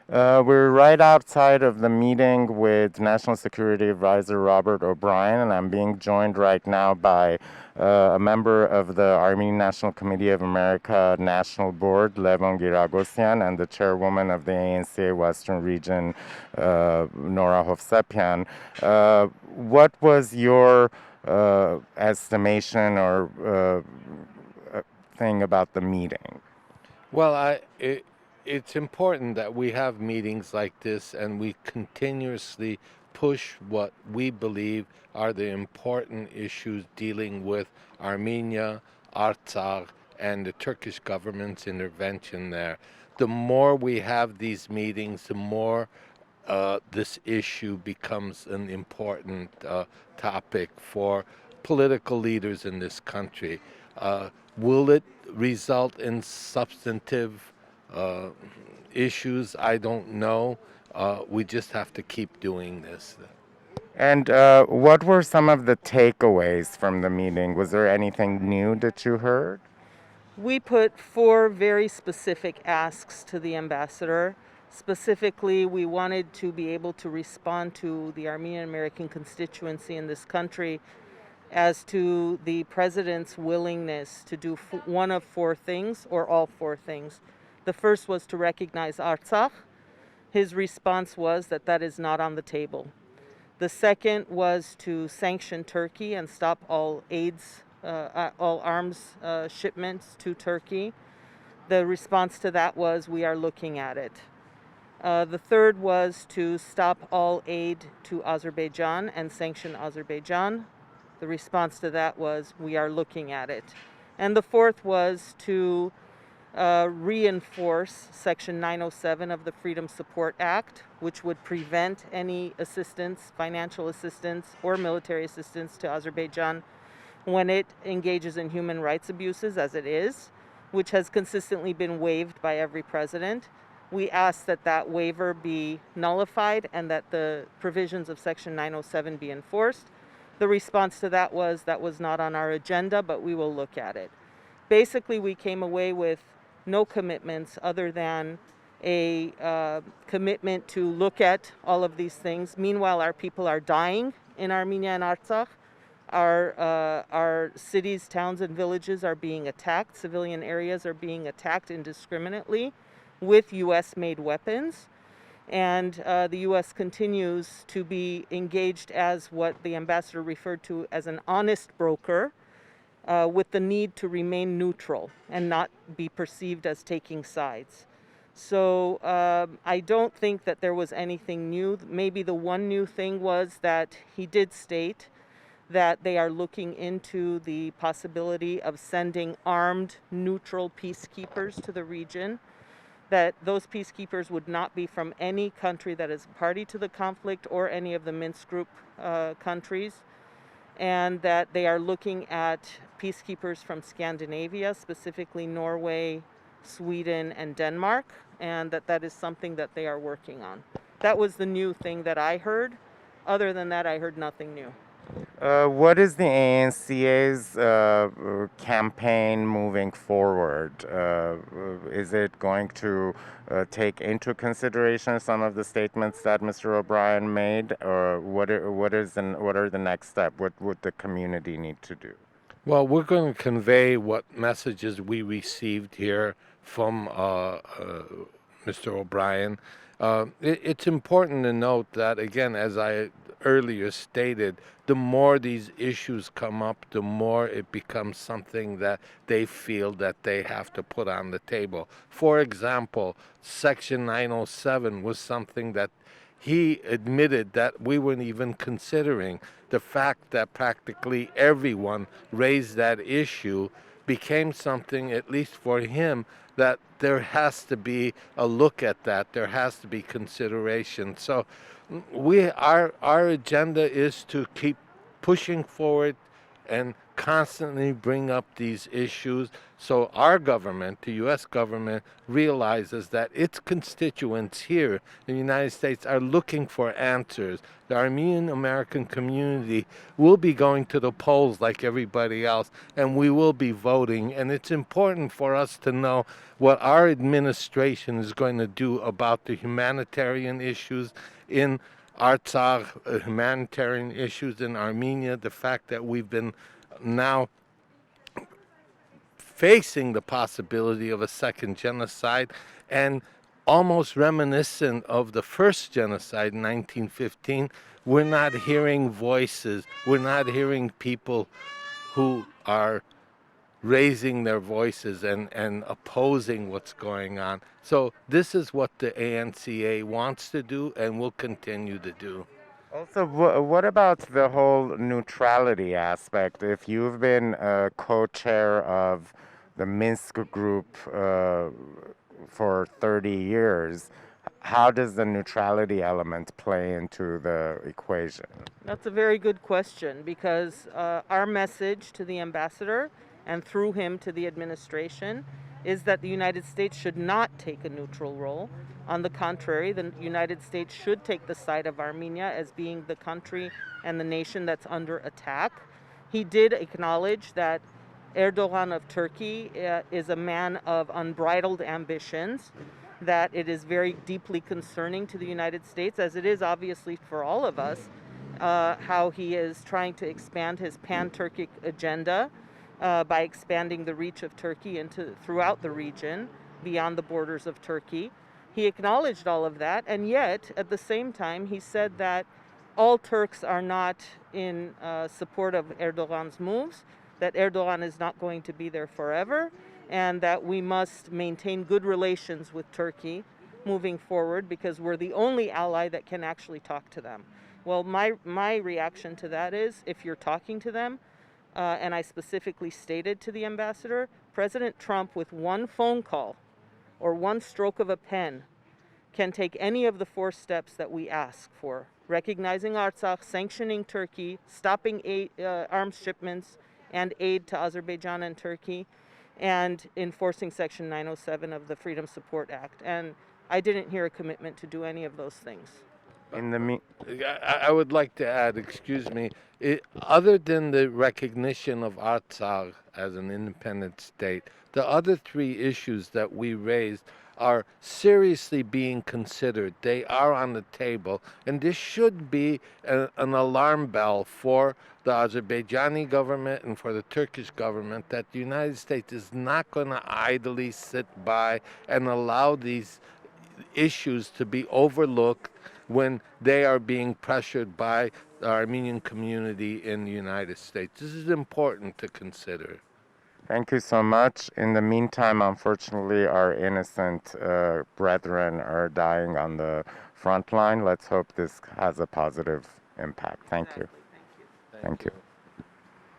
We're right outside of the meeting with National Security Advisor Robert O'Brien, and I'm being joined right now by a member of the Armenian National Committee of America National Board, Levon Kirakosian, and the chairwoman of the ANCA Western Region, Nora Hovsepian. What was your estimation or thing about the meeting? Well, it's important that we have meetings like this and we continuously push what we believe are the important issues dealing with Armenia, Artsakh, and the Turkish government's intervention there. The more we have these meetings, the more this issue becomes an important topic for political leaders in this country. Will it result in substantive uh, issues? I don't know. We just have to keep doing this. And what were some of the takeaways from the meeting? Was there anything new that you heard? We put four very specific asks to the ambassador. Specifically, we wanted to be able to respond to the Armenian American constituency in this country as to the president's willingness to do one of four things or all four things. The first was to recognize Artsakh. His response was that that is not on the table. The second was to sanction Turkey and stop all all arms shipments to Turkey. The response to that was, we are looking at it. The third was to stop all aid to Azerbaijan and sanction Azerbaijan. The response to that was, we are looking at it. And the fourth was to reinforce Section 907 of the Freedom Support Act, which would prevent any assistance, financial assistance, or military assistance to Azerbaijan when it engages in human rights abuses, as it is, which has consistently been waived by every president. We ask that that waiver be nullified and that the provisions of Section 907 be enforced. The response to that was not on our agenda, but we will look at it. Basically, we came away with no commitments other than a commitment to look at all of these things. Meanwhile, our people are dying in Armenia and Artsakh. Our cities, towns, and villages are being attacked. Civilian areas are being attacked indiscriminately with U.S.-made weapons. And the U.S. continues to be engaged as what the ambassador referred to as an honest broker, with the need to remain neutral and not be perceived as taking sides. So I don't think that there was anything new. Maybe the one new thing was that he did state that they are looking into the possibility of sending armed, neutral peacekeepers to the region, that those peacekeepers would not be from any country that is party to the conflict or any of the Minsk group countries, and that they are looking at peacekeepers from Scandinavia, specifically Norway, Sweden, and Denmark, and that that is something that they are working on. That was the new thing that I heard. Other than that, I heard nothing new. What is the ANCA's campaign moving forward? Is it going to take into consideration some of the statements that Mr. O'Brien made, or what are the next steps? What would the community need to do? Well, we're going to convey what messages we received here from Mr. O'Brien. It's important to note that, again, as I earlier stated, the more these issues come up, the more it becomes something that they feel that they have to put on the table. For example, Section 907 was something that he admitted that we weren't even considering. The fact that practically everyone raised that issue became something, at least for him, that there has to be a look at that. There has to be consideration. So our agenda is to keep pushing forward and constantly bring up these issues so our government, the U.S. government, realizes that its constituents here in the United States are looking for answers. The Armenian American community will be going to the polls like everybody else, and we will be voting. And it's important for us to know what our administration is going to do about the humanitarian issues in Artsakh, humanitarian issues in Armenia, the fact that we've been now facing the possibility of a second genocide, and almost reminiscent of the first genocide in 1915, we're not hearing voices, we're not hearing people who are raising their voices and opposing what's going on. So this is what the ANCA wants to do and will continue to do. Also, what about the whole neutrality aspect? If you've been co-chair of the Minsk group for 30 years, how does the neutrality element play into the equation? That's a very good question because our message to the ambassador and through him to the administration is that the United States should not take a neutral role. On the contrary, the United States should take the side of Armenia as being the country and the nation that's under attack. He did acknowledge that Erdogan of Turkey is a man of unbridled ambitions, that it is very deeply concerning to the United States, as it is obviously for all of us, how he is trying to expand his pan-Turkic agenda by expanding the reach of Turkey throughout the region, beyond the borders of Turkey. He acknowledged all of that, and yet, at the same time, he said that all Turks are not in support of Erdogan's moves, that Erdogan is not going to be there forever, and that we must maintain good relations with Turkey moving forward because we're the only ally that can actually talk to them. Well, my reaction to that is, if you're talking to them, and I specifically stated to the ambassador, President Trump, with one phone call or one stroke of a pen, can take any of the 4 steps that we ask for: recognizing Artsakh, sanctioning Turkey, stopping arms shipments and aid to Azerbaijan and Turkey, and enforcing Section 907 of the Freedom Support Act. And I didn't hear a commitment to do any of those things. I would like to add, excuse me, other than the recognition of Artsakh as an independent state, the other 3 issues that we raised are seriously being considered. They are on the table, and this should be an alarm bell for the Azerbaijani government and for the Turkish government that the United States is not going to idly sit by and allow these issues to be overlooked when they are being pressured by the Armenian community in the United States. This is important to consider. Thank you so much. In the meantime, unfortunately, our innocent brethren are dying on the front line. Let's hope this has a positive impact. Thank you. Thank you. Thank you.